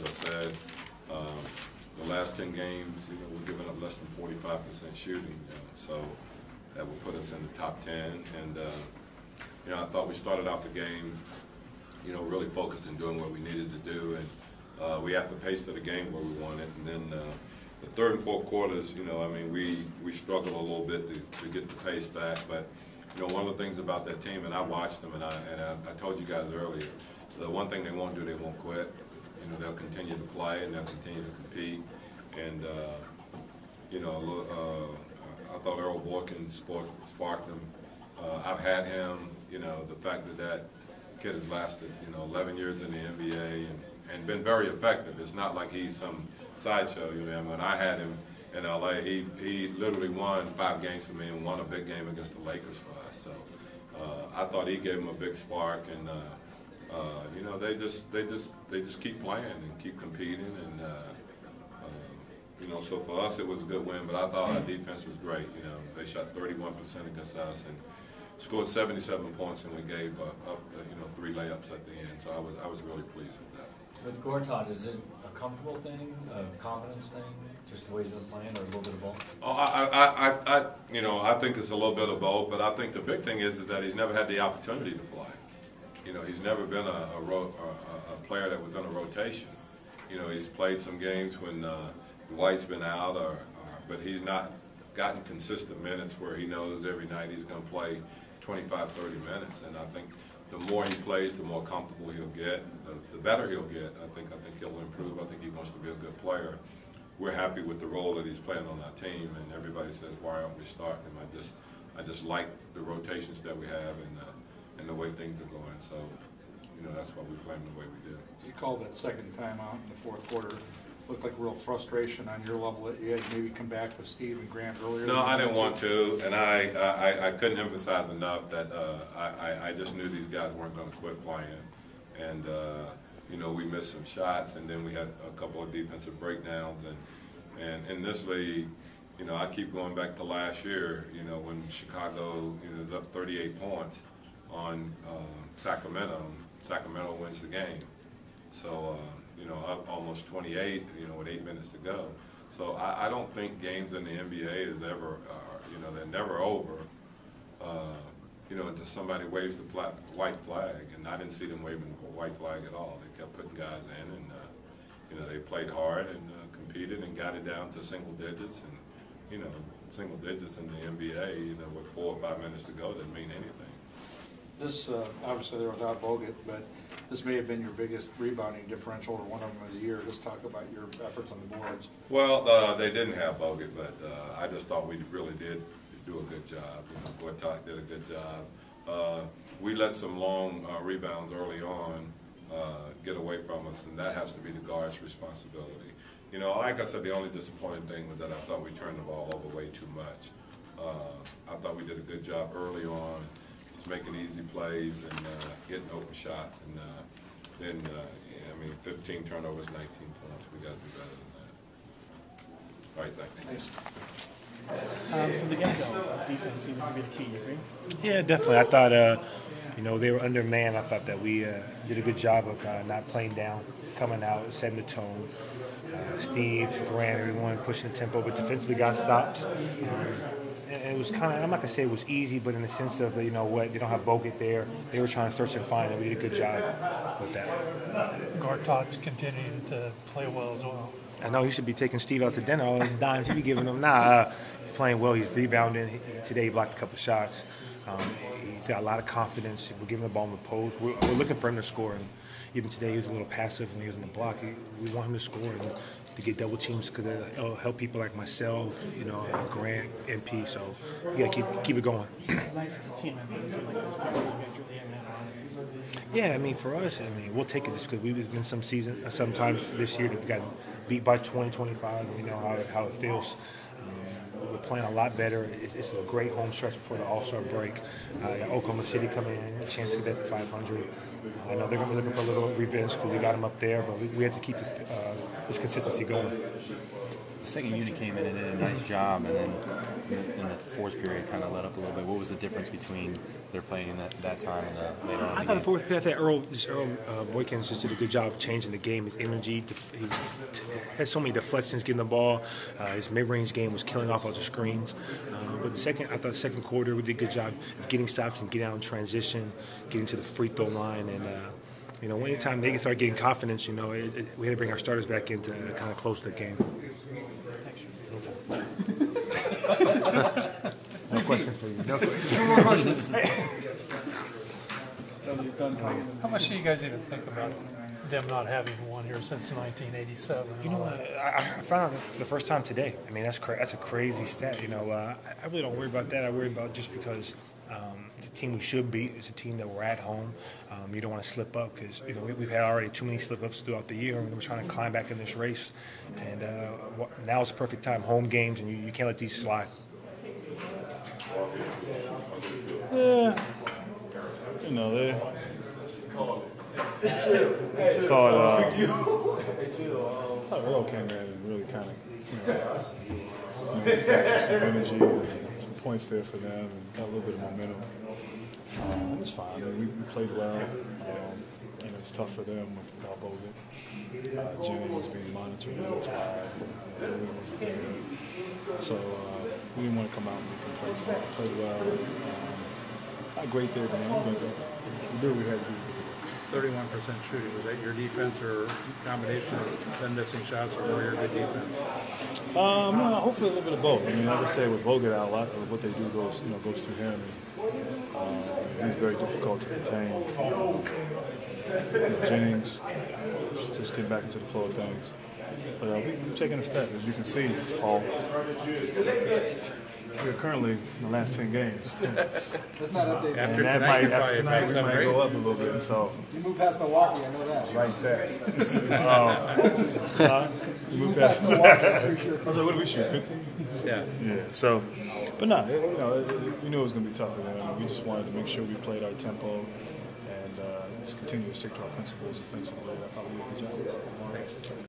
I said. The last 10 games, we're giving up less than 45% shooting, so that will put us in the top 10. And I thought we started out the game, really focused on doing what we needed to do, and we had the pace of the game where we wanted. And then the third and fourth quarters, we struggled a little bit to get the pace back. But one of the things about that team, and I watched them, and I told you guys earlier, the one thing they won't do, they won't quit. They'll continue to play and they'll continue to compete. And I thought Earl Boykin sparked them. I've had him. The fact that kid has lasted 11 years in the NBA and been very effective. It's not like he's some sideshow. When I had him in LA, he literally won 5 games for me and won a big game against the Lakers for us. So I thought he gave him a big spark, and they just keep playing and keep competing, and so for us it was a good win. But I thought our defense was great. They shot 31% against us and scored 77 points, and we gave up 3 layups at the end. So I was really pleased with that. With Gortat, is it a comfortable thing, a confidence thing, just the way he's been playing, or a little bit of both? Oh, I think it's a little bit of both. But I think the big thing is that he's never had the opportunity to play. He's never been a player that was in a rotation. He's played some games when White's been out, but he's not gotten consistent minutes where he knows every night he's going to play 25, 30 minutes. And I think the more he plays, the more comfortable he'll get, the better he'll get. I think he'll improve. I think he wants to be a good player. We're happy with the role that he's playing on our team, and everybody says, why aren't we starting him? I just like the rotations that we have and the way things are going. So, that's why we play them the way we do. You called that second time out in the fourth quarter. Looked like real frustration on your level that you had maybe come back with Steve and Grant earlier. No, I didn't want to, and I couldn't emphasize enough that I just knew these guys weren't going to quit playing. And, we missed some shots, and then we had a couple of defensive breakdowns. And in this league, I keep going back to last year, when Chicago was up 38 points on Sacramento. Sacramento wins the game. So, up almost 28, with 8 minutes to go. So I don't think games in the NBA is ever, they're never over, until somebody waves the white flag. And I didn't see them waving the white flag at all. They kept putting guys in, and, they played hard and competed and got it down to single digits. And, single digits in the NBA, with 4 or 5 minutes to go doesn't mean anything. This, obviously they're without Bogut, but this may have been your biggest rebounding differential, or one of them of the year. Just talk about your efforts on the boards. Well, they didn't have Bogut, but I just thought we really did do a good job. Gortat did a good job. We let some long rebounds early on get away from us, and that has to be the guard's responsibility. Like I said, the only disappointing thing was that I thought we turned the ball over way too much. I thought we did a good job early on, just making easy plays and getting open shots. And then, 15 turnovers, 19 points. We got to do better than that. All right, thanks. From the get-go, defense seemed to be the key. You agree? Yeah, definitely. I thought, they were undermanned. I thought that we did a good job of not playing down, coming out, setting the tone. Steve, Grant, everyone pushing the tempo, but defensively got stopped. And it was kind of, I'm not going to say it was easy, but in the sense of, they don't have Bogut there. They were trying to search and find, and we did a good job with that. Gortat's continuing to play well as well. I know he should be taking Steve out to dinner. All the dimes he be giving him. Nah, he's playing well. He's rebounding. Today he blocked a couple shots. He's got a lot of confidence. We're giving the ball in the post. We're looking for him to score. And even today he was a little passive when he was in the block. We want him to score and to get double teams because it'll help people like myself, Grant, MP. So you got to keep it going. Nice as a team. Yeah, for us, we'll take it just because we've been sometimes this year that we've gotten beat by 20, 25. We know how it feels. We're playing a lot better. It's a great home stretch before the All-Star break. Oklahoma City coming in, a chance to get that to 500. I know they're going to be looking for a little revenge because we got them up there, but we have to keep this consistency going. The second unit came in and did a nice job, and then in the fourth period kind of let up a little bit. What was the difference between their playing in that time and the later on? I thought the fourth period, I thought Earl Boykins just did a good job of changing the game. His energy, he had so many deflections getting the ball. His mid-range game was killing off all the screens. But I thought the second quarter we did a good job of getting stops and getting out in transition, getting to the free throw line, and anytime they start getting confidence, we had to bring our starters back in to kind of close the game. No question for you. No more questions. How much do you guys even think about them not having won here since 1987? You know what? I found out for the first time today. I mean, that's a crazy stat. I really don't worry about that. I worry about just because it's a team we should beat. It's a team that we're at home. You don't want to slip up because we've had already too many slip-ups throughout the year, and we're trying to climb back in this race. And now is the perfect time. Home games, and you can't let these slide. Yeah, they thought Earl came in and really kind of manufactured some energy and some points there for them and got a little bit of momentum. And it's fine. I mean, we played well. It's tough for them without Bogut. Jennings being monitored, that's why everyone wasn't there. So we didn't want to come out and be complacent. We played well. Not great there, but we did what we had to do. 31% shooting, was that your defense or combination of them missing shots or more your good defense? No, hopefully a little bit of both. I mean, like I said, with Bogut out, a lot of what they do goes through him. And he's very difficult to contain. Jennings, just getting back into the flow of things. But we've taken a step, as you can see, Paul. We're currently in the last 10 games. That's not updated. After tonight, we might go up a little bit. So you moved past Milwaukee, I know that. Right there. You moved past Milwaukee. I was like, what did we shoot? 15? Yeah. Yeah. So, but no, we knew it was going to be tough for them. We just wanted to make sure we played our tempo and just continue to stick to our principles offensively. I thought we did a good job.